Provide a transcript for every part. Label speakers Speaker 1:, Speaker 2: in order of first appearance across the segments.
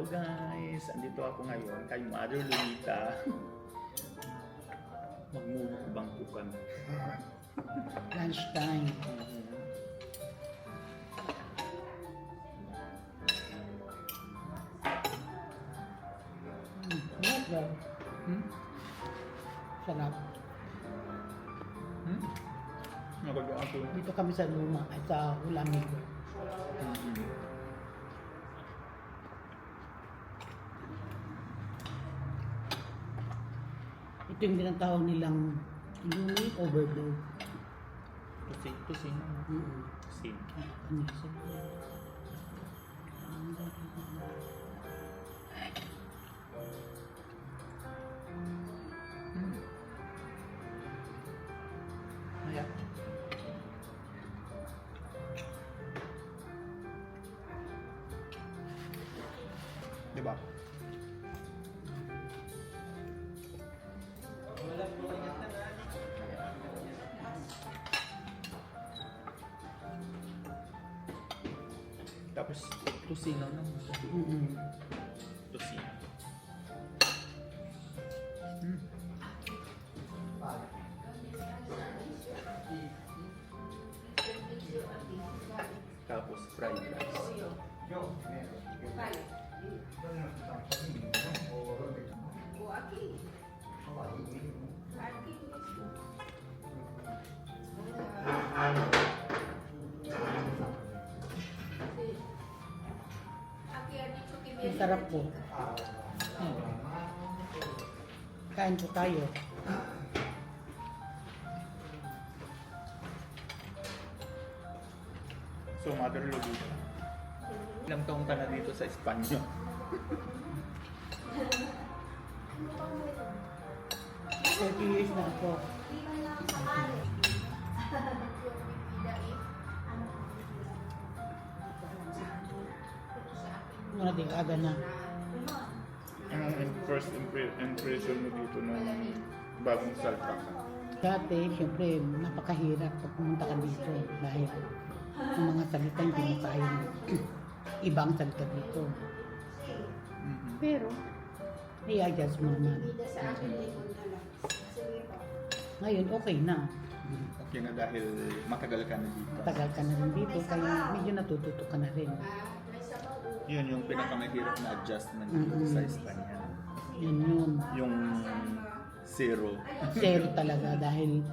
Speaker 1: guys, andito ako ngayon kay Mother Lunita. Magmumukbang po kami.
Speaker 2: Lunch time. Sarap. Sarap.
Speaker 1: Nakagaan po.
Speaker 2: Dito kami sa luma, ay sa Ulamig. Ito yung tinatawag nilang lumi overload.
Speaker 1: Tusing. Tusing.
Speaker 2: Ano siya?
Speaker 1: Ayan. Diba? Tapos tusino naman. Tusino. Tapos fried rice.
Speaker 2: Ang sarap po. Kain po tayo.
Speaker 1: So, Mother Lolita, ilang taong ka na dito sa Espanya?
Speaker 2: 30 years na ako. Mga dekada na.
Speaker 1: Anong first impression mo dito nung bagong salta ka?
Speaker 2: Dati, siyempre, napakahirap pag pumunta ka dito dahil ang mga salita hindi mo kaya ibang salita dito. Pero, i-adjust mo naman. Ngayon, okay na.
Speaker 1: Okay na dahil matagal ka na dito.
Speaker 2: Tagal ka na rin dito, kaya medyo natututo ka na rin.
Speaker 1: Yun yung pinakamahirap na adjustment dito sa Espanya.
Speaker 2: Yun.
Speaker 1: Yung zero.
Speaker 2: Zero talaga dahil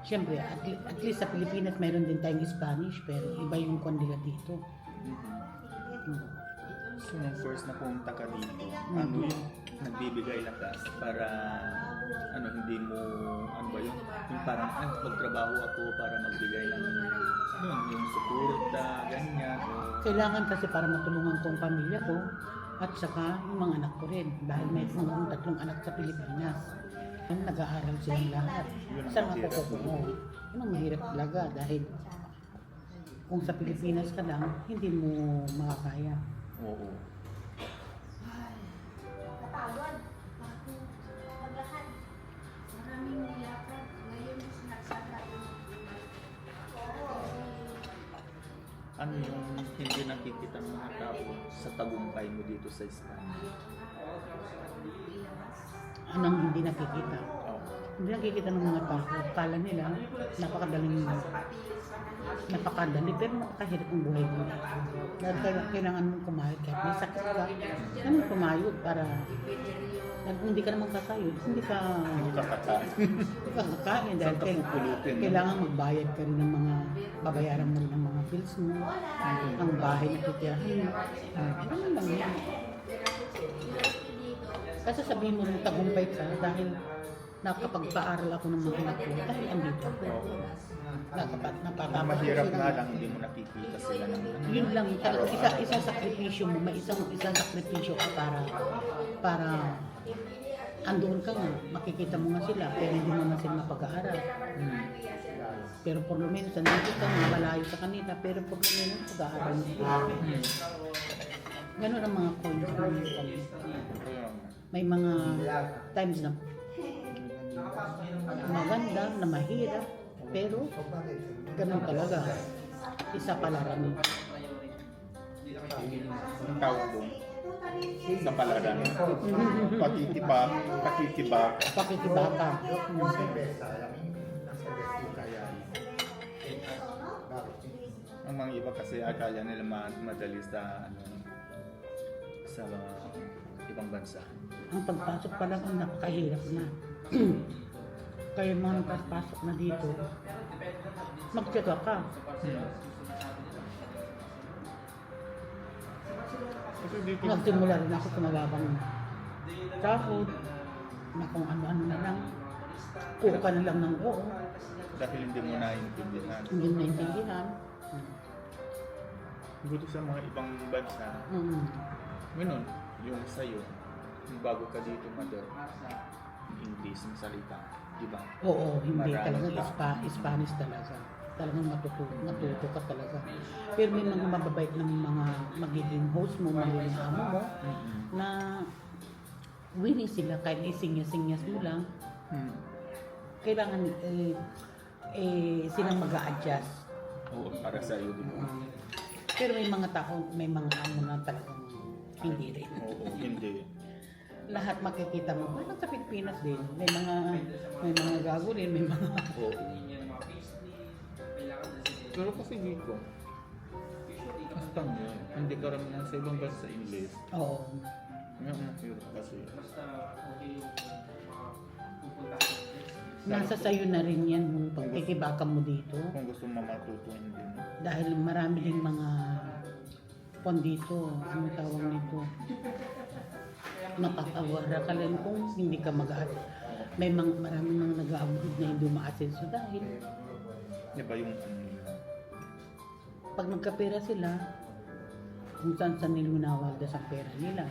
Speaker 2: siyempre, at least sa Pilipinas mayroon din tayong Spanish pero iba yung kondila dito.
Speaker 1: So, nung first na pumunta ka dito, ano yung nagbibigay lakas para hindi mo, ano ba yun? Yung parang, magtrabaho ako para magbigay ng yung suporta, ganyan.
Speaker 2: Kailangan kasi para matulungan ko ang pamilya ko at saka yung mga anak ko rin dahil may mga tatlong anak sa Pilipinas. Nag-aaral silang lahat. Saan ako kukuha? Yun ang mahirap talaga dahil kung sa Pilipinas ka lang, hindi mo makakaya.
Speaker 1: Oo.
Speaker 3: Kapagod. Maglakad. Maraming nilakad. Ngayon sinagsaka yung
Speaker 1: Ano yung hindi nakikita ng mga tao sa tagumpay mo dito sa Espanya?
Speaker 2: Anong hindi nakikita?
Speaker 1: Oh.
Speaker 2: Hindi nakikita ng mga tao. Kala nila, napakadali pero nakakahirap ang buhay mo. Dahil kailangan mong kumayod kahit may sakit ka. Kailangan kumayod para dahil kung hindi ka naman kakayod, hindi ka kakain dahil kailangan magbayad ka rin ng mga babayaran mo rin ng mga bills mo, ang bahay na titirahin mo. Ano lang yan. Kasi sabihin mo rin tagumpay ka dahil nakapagpaaral ako ng mga anak ko dahil andito ako.
Speaker 1: Mahirap nga lang, hindi mo nakikita sila ng
Speaker 2: Yun lang, isang sakripisyo mo, may isang sakripisyo ka para andoon ka nga, makikita mo nga sila, pero hindi mo naman sila mapag-aaral. Pero por lo menos, nandito ka nga, malayo sa kanila, pero por lo menos, pag-aaral mo sila. Ganun ang mga coins kami. May mga times na maganda, na mahirap, pero ganun talaga. Isa pala rin.
Speaker 1: Ang tawag doon, Sa palaran. Pakikibak.
Speaker 2: Pakikibaka.
Speaker 1: Kaya ang mga iba kasi akala nila madali sa sa ibang bansa.
Speaker 2: Ang pagpasok pa lang ang napakahirap na. Kaya mga nagpasok na dito, magtyaga ka.
Speaker 1: Kasi dito,
Speaker 2: Nagsimula rin ako sa mababang sahod, na kung ano-ano na lang. Kuha ka na lang ng oo.
Speaker 1: dahil hindi mo naiintindihan.
Speaker 2: Hindi mo naintindihan.
Speaker 1: Dito sa mga ibang bansa, ganun, yung sa'yo, yung bago ka dito, mother, English ang salita, di ba?
Speaker 2: Oo, hindi
Speaker 1: Marami
Speaker 2: talaga Spanish talaga. Talagang matuto ka talaga. Pero may mga mababait ng mga magiging host mo, magiging amo mo, na willing sila kahit isinyas-sinyas mo lang, kailangan silang mag-a-adjust.
Speaker 1: Oo, para sa'yo, di ba?
Speaker 2: Pero may mga tao, may mga amo na talagang hindi rin.
Speaker 1: Oo, hindi.
Speaker 2: Lahat makikita mo, parang sa Pilipinas din, may mga gago rin, may mga...
Speaker 1: Oo. Pero kasi dito, hasta mo, hindi karamihan sa ibang bansa English.
Speaker 2: Oo.
Speaker 1: Ngayon, mahirap kasi.
Speaker 2: Nasa sayo na rin yan yung pagkikibaka mo dito.
Speaker 1: Kung gusto mo matutuin din.
Speaker 2: Dahil marami ding mga dito, ano tawag nito, makakawara ka lang kung hindi ka mag-aaral. May maraming mga nag-aabot na hindi umaasenso dahil
Speaker 1: Di ba yung ano yun?
Speaker 2: pag nagkapera sila, kung saan nilunawag sa pera nila.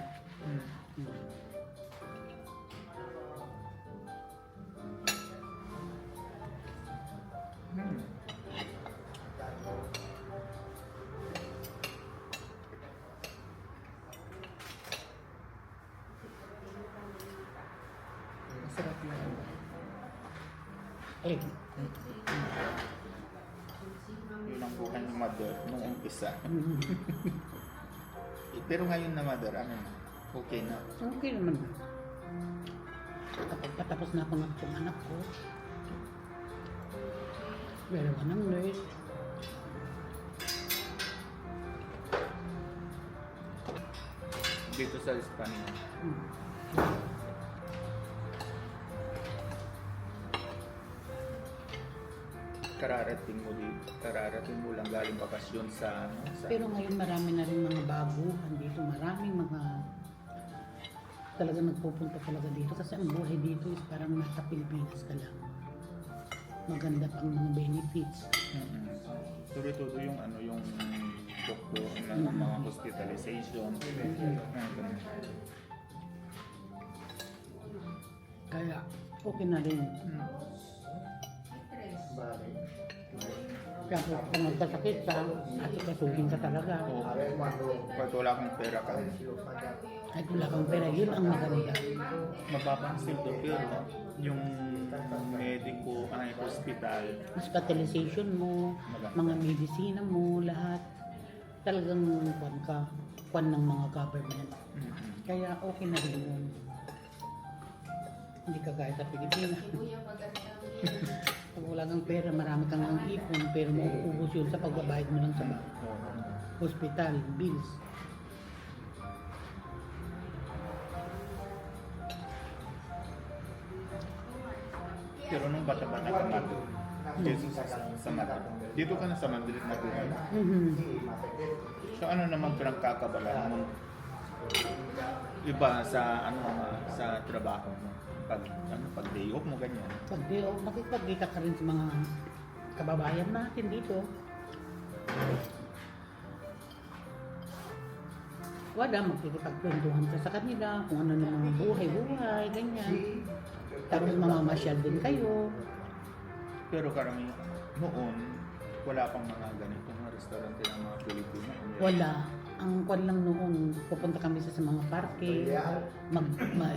Speaker 1: Masarap yun.
Speaker 2: Eh,
Speaker 1: Yun ang buhay ni mother nung umpisa. Pero ngayon na mother, ano na? Okay na.
Speaker 2: okay naman. Kapag patapos na ang anak ko, dalawa ng nurse.
Speaker 1: Dito sa Espanya. Kararating mo lang galing bakasyon sa
Speaker 2: Pero ngayon marami na rin mga baguhan dito. Maraming mga talaga nagpupunta talaga dito kasi ang buhay dito is parang nasa Pilipinas ka lang. Maganda pang mga benefits.
Speaker 1: Tuloy-tuloy yung yung doktor na mga hospitalization. Ganun.
Speaker 2: Kaya okay na rin. Kaya kung magkasakit ka, at ikasuhin ka talaga.
Speaker 1: Oo. Pag wala kang pera ka,
Speaker 2: At wala kang pera, yun ang maganda.
Speaker 1: mapapansin to, pero yung mediko, hospital,
Speaker 2: Hospitalization mo, mga medisina mo, lahat. Talagang kwan ng mga government. Kaya okay na rin yun. Hindi ka gaya sa Pilipinas. Pag wala kang pera, marami kang ang ipon, pero mauubos yun sa pagbabayad mo lang sa hospital, bills.
Speaker 1: pero nung bata-bata ka Madrid, dito sa Madrid. Dito ka na sa Madrid na buhay. So ano naman pinagkakabalaan mo? Iba sa sa trabaho mo. Pag day off mo ganyan.
Speaker 2: Pag makikipagkita ka rin sa mga kababayan natin dito. Wala, magkikipagkwentuhan ka sa kanila, kung ano ng mga buhay-buhay, ganyan. Tapos mamamasyal din kayo.
Speaker 1: Pero karamihan noon, wala pang mga ganitong mga restaurante ng mga Pilipino.
Speaker 2: Wala. Ang kwan lang noon, pupunta kami sa mga parke,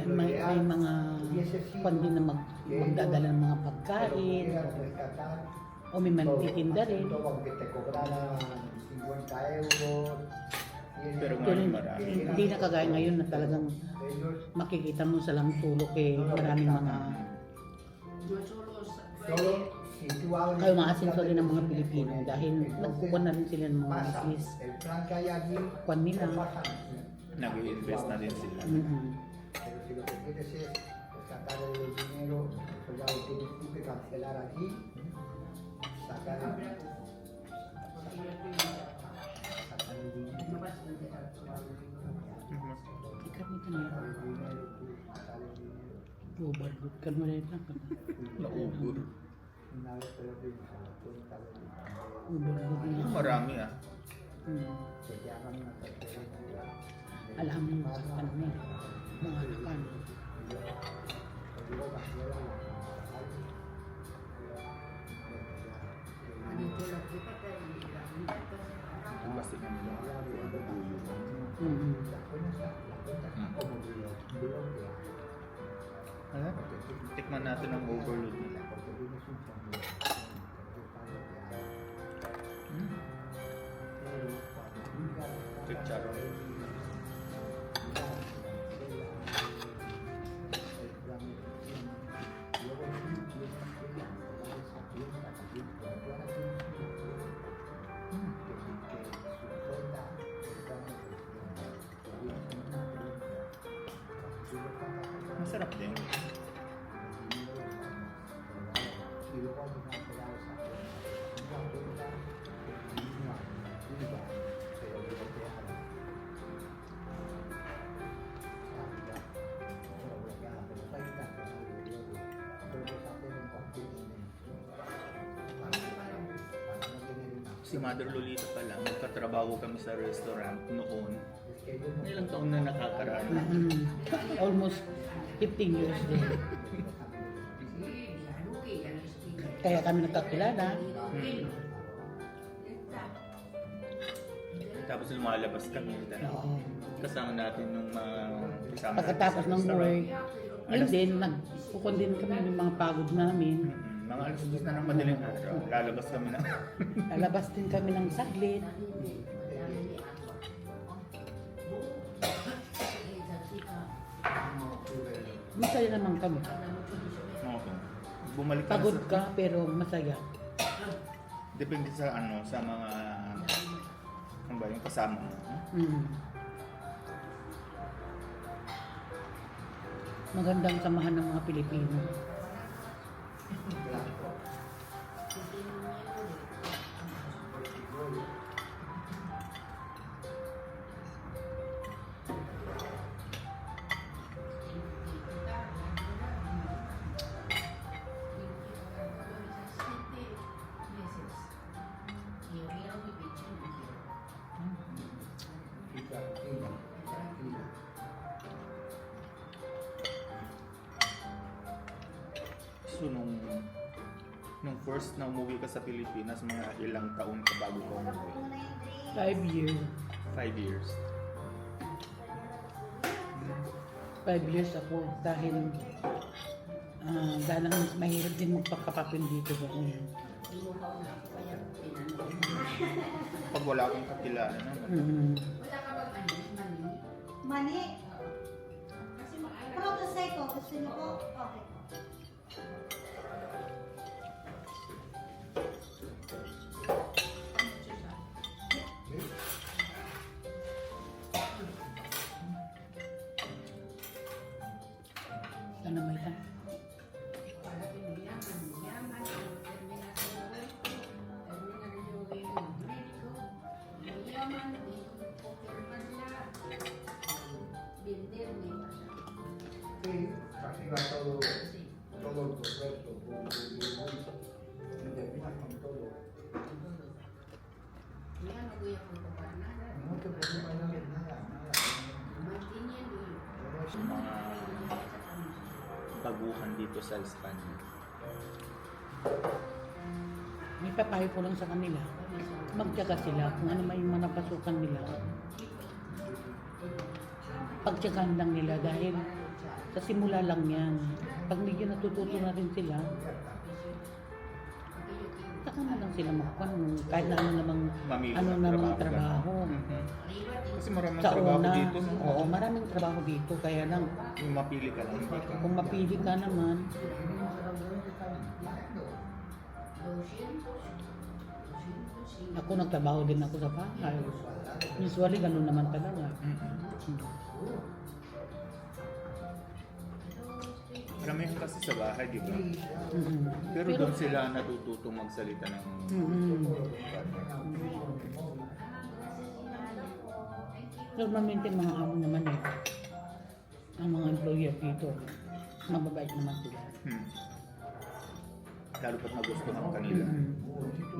Speaker 2: may mga kwan din na magdadala ng mga pagkain, o may mantitinda rin.
Speaker 1: Pero
Speaker 2: Pero
Speaker 1: ngayon marami.
Speaker 2: hindi na kagaya ngayon na talagang makikita mo sa Lamtulok maraming mga kayo maasinso din ng mga Pilipino dahil nagkukuha na rin sila ng mga business. Kuhan nila.
Speaker 1: Nag-invest na din sila.
Speaker 2: Mm-hmm.
Speaker 4: Pero si lo que quieres es sacar el dinero, pues ya lo tienes tú que cancelar aquí, sacar el dinero.
Speaker 2: Kami kanina. Overload ka mo rin lang.
Speaker 1: Naubur.
Speaker 4: Una vez te lo pides a la cuenta del dinero,
Speaker 2: Overload na.
Speaker 1: Marami ah.
Speaker 4: te llaman una transferencia.
Speaker 2: Alam mo sa kanila. Mga akan.
Speaker 4: Te digo cancela la
Speaker 1: Kasi kami lang. Nabuyo.
Speaker 2: Mm-hmm.
Speaker 4: como bloquea.
Speaker 1: Ano? Tikman natin ang overload nila.
Speaker 4: Porque tienes un fondo.
Speaker 1: Chicharon. Masarap din. Si Mother Lolita pala, magkatrabaho kami sa restaurant noon. Ilang taon na nakakaraan.
Speaker 2: Almost 15 years din. Kaya kami nagkakilala.
Speaker 1: Tapos lumalabas kami.
Speaker 2: Oo.
Speaker 1: Kasama natin nung mga kasama.
Speaker 2: Pagkatapos ng work, yun din, nagpukon din kami ng mga pagod namin.
Speaker 1: Mga alas 10 na ng madaling araw. Lalabas kami na.
Speaker 2: Lalabas din kami ng saglit. Masaya naman kami.
Speaker 1: Okay. Bumalik ka
Speaker 2: Pagod
Speaker 1: na sa...
Speaker 2: ka pero masaya.
Speaker 1: Depende sa ano, sa mga... Ano ba yung kasama mo?
Speaker 2: Magandang samahan ng mga Pilipino.
Speaker 1: So nung first na umuwi ka sa Pilipinas, mga ilang taon ka bago ka umuwi?
Speaker 2: 5 years.
Speaker 1: 5 years.
Speaker 2: 5 years ako dahil dahil mahirap din magpakapapin dito doon.
Speaker 1: Pag wala kang kakilala naman.
Speaker 3: Mani. Prototype ko. Gusto niyo po? Okay.
Speaker 2: Ano may ta?
Speaker 4: Sí, casi va todo el proceso, y terminas con todo. No te preocupes nada.
Speaker 1: Yung mga baguhan dito sa Espanya.
Speaker 2: May papayo ko lang sa kanila. Magtiyaga sila kung ano may mga napasukan nila. Pagtiyagaan lang nila dahil sa simula lang yan. Pag medyo natututo na rin sila, saka na lang sila kahit na ano namang
Speaker 1: Mamili
Speaker 2: ano
Speaker 1: ng
Speaker 2: namang
Speaker 1: trabaho.
Speaker 2: trabaho.
Speaker 1: Mhm. Kasi maraming
Speaker 2: Sa
Speaker 1: trabaho
Speaker 2: una,
Speaker 1: dito, no?
Speaker 2: oo, maraming trabaho dito. Kaya lang,
Speaker 1: Yung mapili ka lang, hindi ka.
Speaker 2: kung mapili ka naman, ako nagtrabaho din ako sa bahay. Usually, ganun naman talaga.
Speaker 1: Mhm. Maramihan kasi sa bahay, di ba?
Speaker 2: Mm-mm.
Speaker 1: Pero doon sila natututong magsalita ng
Speaker 2: Mm-mm. Normalmente mga amo naman eh. Ang mga employer dito, mababait naman sila.
Speaker 1: Hmm. Lalo pat nagustuhan kanila.
Speaker 2: Mm-mm.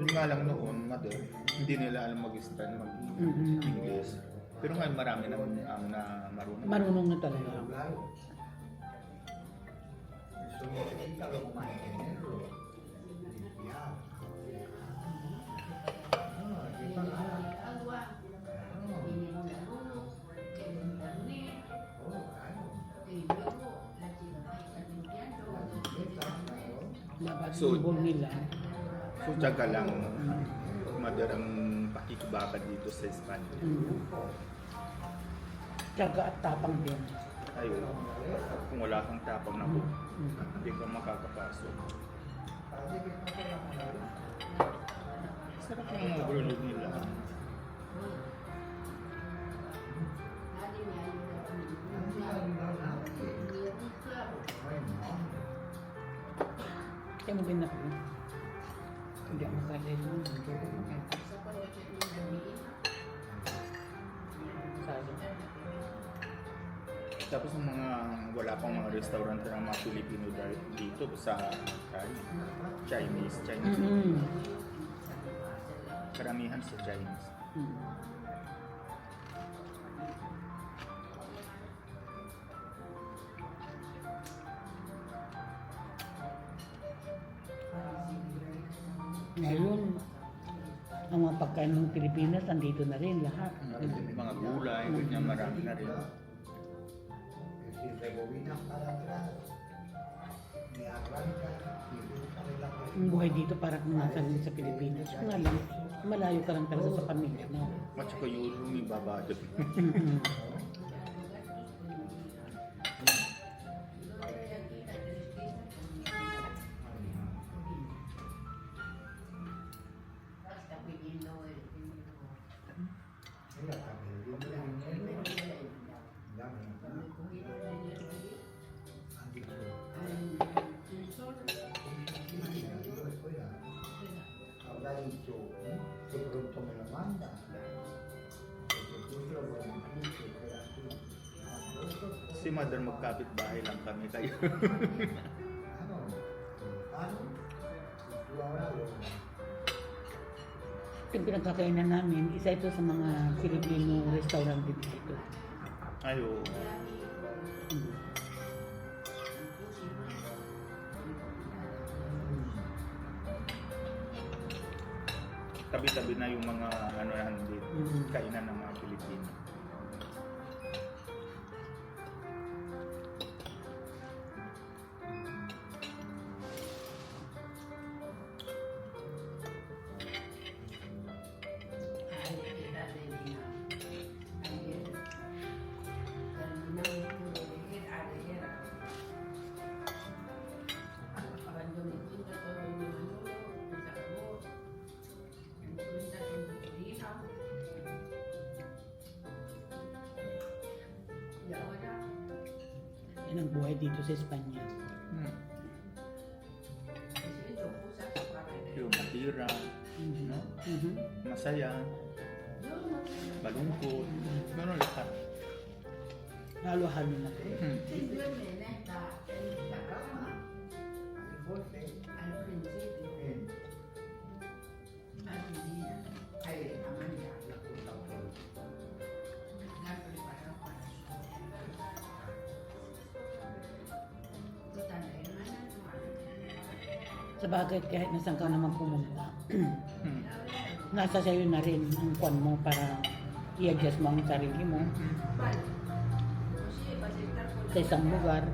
Speaker 1: Yun nga lang noon, mother, hindi nila alam mag-stand, mag-English. Pero ngayon marami naman ang na marunong.
Speaker 2: Marunong na talaga. Dapat
Speaker 1: So-
Speaker 2: so, nila.
Speaker 1: So, tiyaga lang, mother, ang pakikibaka dito sa Espanya.
Speaker 2: Tiyaga at tapang din.
Speaker 1: Ayun, kung wala kang tapang na hindi ka makakapasok. Sarap ng overload nila.
Speaker 2: Kaya mo din ako. Hindi ako makalil mo.
Speaker 1: Tapos yung mga wala pang mga restaurant ng mga Pilipino dito sa Chinese.
Speaker 2: Mm-hmm.
Speaker 1: Karamihan sa Chinese.
Speaker 2: Ngayon, ang mga pagkain ng Pilipinas, andito na rin lahat.
Speaker 1: Mga gulay, ganyan, marami na rin.
Speaker 2: Ang buhay dito parang nasa rin sa Pilipinas. Kung nga lang, malayo ka lang talaga sa pamilya mo.
Speaker 1: At saka yung lumibabado.
Speaker 2: Mm-hmm.
Speaker 1: Si mother magkapit bahay lang kami kayo.
Speaker 2: Yung pinagkakainan namin, isa ito sa mga Filipino restaurant din dito.
Speaker 1: Ayo. Tabi-tabi na yung mga ano yan dito, kainan ng mga Pilipino.
Speaker 2: Yan ang buhay dito sa Espanya.
Speaker 1: Yung matira, no?
Speaker 2: Mm-hmm.
Speaker 1: Masaya, malungkot, gano'n lahat.
Speaker 2: Halo-halo na. Sa bagay, kahit nasan ka naman pumunta, nasa sa'yo na rin ang kwan mo para i-adjust mo ang sarili mo sa isang lugar.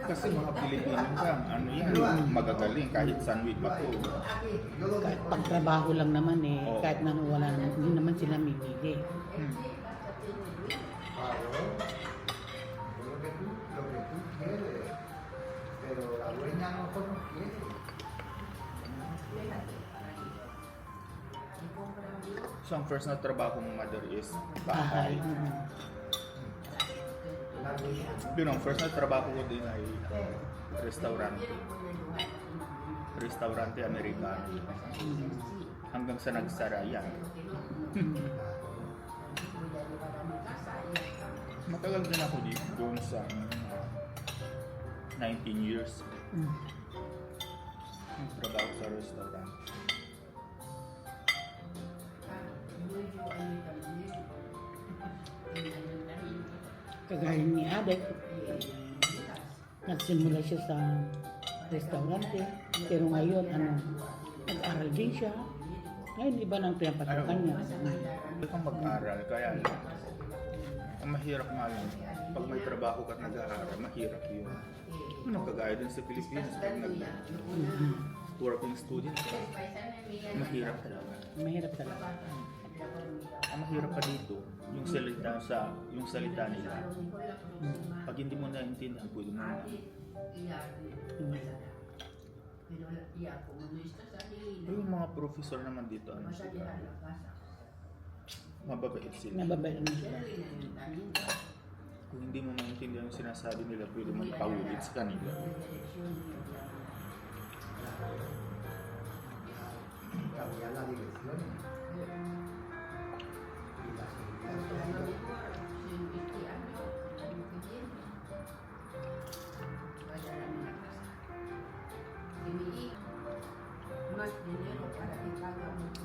Speaker 1: Kasi mga Pilipino ka, ano yan, magagaling kahit saan week pa to.
Speaker 2: Kahit pagtrabaho lang naman eh,
Speaker 1: Oo.
Speaker 2: kahit na wala naman, hindi naman sila mimili.
Speaker 1: Hmm.
Speaker 4: Claro. Lo que tú quieres. Pero la dueña a lo mejor no quiere.
Speaker 1: So ang first na trabaho ng mother is
Speaker 2: Bahay.
Speaker 1: bahay.
Speaker 4: La dueña.
Speaker 1: Yun ang first na trabaho ko din ay restaurante. Restaurante Americano. Hanggang sa nagsara yan. Matagal din ako dito doon sa 19 years.
Speaker 2: Mm.
Speaker 1: Trabaho sa restaurant.
Speaker 2: Kagaya ni Adek, nagsimula siya sa restaurante, pero ngayon, nag-aral din siya. Ngayon, iba nang pinapasukan niya.
Speaker 1: Hindi kang mag-aral, kaya ang mahirap nga yun. Pag may trabaho ka at nag-aaral, mahirap yun. Ano kagaya din sa Pilipinas, pag nag-working student ka, mahirap talaga.
Speaker 2: Mahirap talaga.
Speaker 1: Ang mahirap pa dito, yung salita nila. Pag hindi mo naiintindihan, pwede mo na. Yung mga professor naman dito, ano sila? Mababait sila.
Speaker 2: Nababait mo siya.
Speaker 1: Kung hindi mo maintindihan yung sinasabi nila, pwede mo paulit sa kanila.
Speaker 4: Cambiar la dirección. Y la seguridad.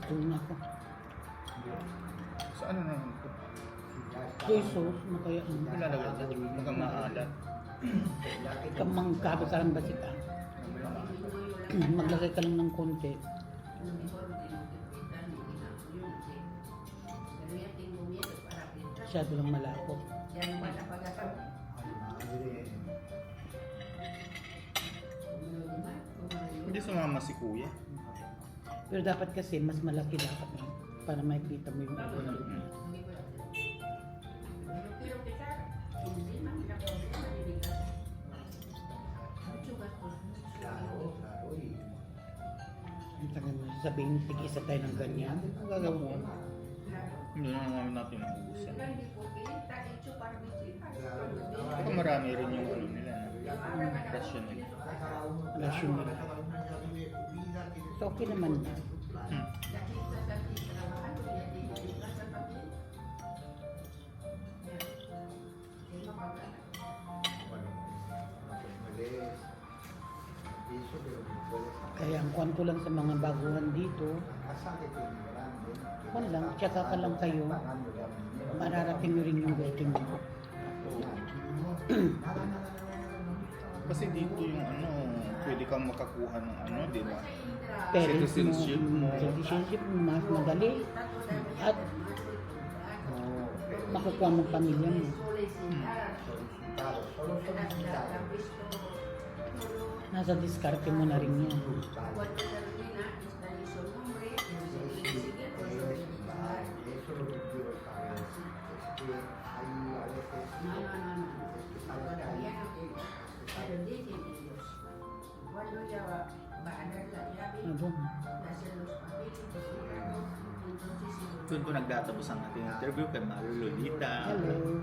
Speaker 2: Doon ako.
Speaker 1: So ano naman ito?
Speaker 2: Jesus, makaya
Speaker 1: Ilalagay dyan, mga maalat.
Speaker 2: kamang kabe karang basik ka. Maglagay ka lang ng konti. Masyado lang malapot.
Speaker 4: Madre.
Speaker 1: Hindi sumama si kuya.
Speaker 2: Pero dapat kasi mas malaki dapat para makita mo yung
Speaker 4: Claro, claro. Y
Speaker 2: Ang tagal mo sabihin, tig-isa tayo ng ganyan. Ang gagawin mo.
Speaker 1: Hindi na naman natin naubusan. Saka marami rin yung ano nila, rasyon nila.
Speaker 2: Rasyon nila. So okay naman na.
Speaker 1: Hmm.
Speaker 4: bueno, pues puedes piso, pero no puedes
Speaker 2: Kaya ang kwan ko lang sa mga baguhan dito,
Speaker 4: casa que tiene grande.
Speaker 2: kwan lang, tsaka ka lang kayo,
Speaker 4: Pagando ya un dinero.
Speaker 2: mararating nyo rin yung gusto nyo.
Speaker 1: Kasi dito yung ano, pwede kang makakuha ng ano, di ba?
Speaker 2: Parents
Speaker 1: Citizenship mo.
Speaker 2: Citizenship mo, mas madali. At makukuha mo pamilya mo.
Speaker 4: Solicitados, solo solicitados.
Speaker 2: Nasa diskarte mo na rin yan.
Speaker 4: Eso es lo que quiero saber. Es que hay a veces sabes que hay
Speaker 2: Ano?
Speaker 1: Doon po nagtatapos ang ating interview kay Mario Lolita.
Speaker 2: Hello.